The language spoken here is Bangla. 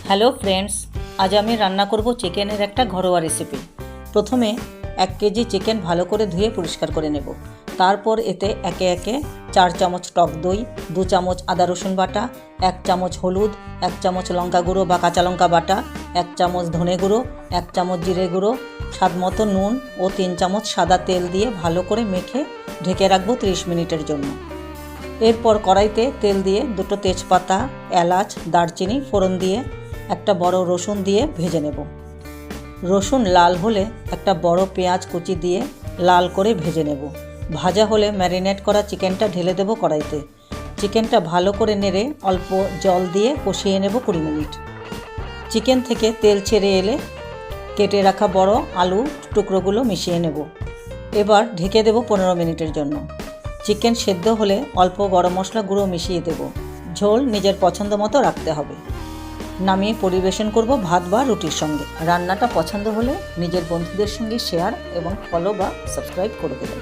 হ্যালো ফ্রেন্ডস, আজ আমি রান্না করব চিকেনের একটা ঘরোয়া রেসিপি। প্রথমে 1 কেজি চিকেন ভালো করে ধুয়ে পরিষ্কার করে নেব। তারপর এতে একে একে 4 চামচ টক দই, 2 চামচ আদা রসুন বাটা, 1 চামচ হলুদ, 1 চামচ লঙ্কা গুঁড়ো বা কাঁচা লঙ্কা বাটা, 1 চামচ ধনে গুঁড়ো, 1 চামচ জিরে গুঁড়ো, স্বাদ মতো নুন ও 3 চামচ সাদা তেল দিয়ে ভালো করে মেখে ঢেকে রাখবো 30 মিনিটের জন্য। এরপর কড়াইতে তেল দিয়ে 2টো তেজপাতা, এলাচ, দারচিনি ফোড়ন দিয়ে একটা বড় রসুন দিয়ে ভেজে নেব। রসুন লাল হলে একটা বড় পেঁয়াজ কুচি দিয়ে লাল করে ভেজে নেব। ভাজা হলে ম্যারিনেট করা চিকেনটা ঢেলে দেব কড়াইতে। চিকেনটা ভালো করে নেড়ে অল্প জল দিয়ে কষিয়ে নেব 20 মিনিট। চিকেন থেকে তেল ছেড়ে এলে কেটে রাখা বড় আলু টুকরোগুলো মিশিয়ে নেব। এবার ঢেকে দেব 15 মিনিটের জন্য। চিকেন সেদ্ধ হলে অল্প গরম মশলা গুঁড়ো মিশিয়ে দেব। ঝোল নিজের পছন্দ মতো রাখতে হবে। নামিয়ে পরিবেশন করব ভাত বা রুটির সঙ্গে। রান্নাটা পছন্দ হলে নিজের বন্ধুদের সঙ্গে শেয়ার এবং ফলো বা সাবস্ক্রাইব করে দেবেন।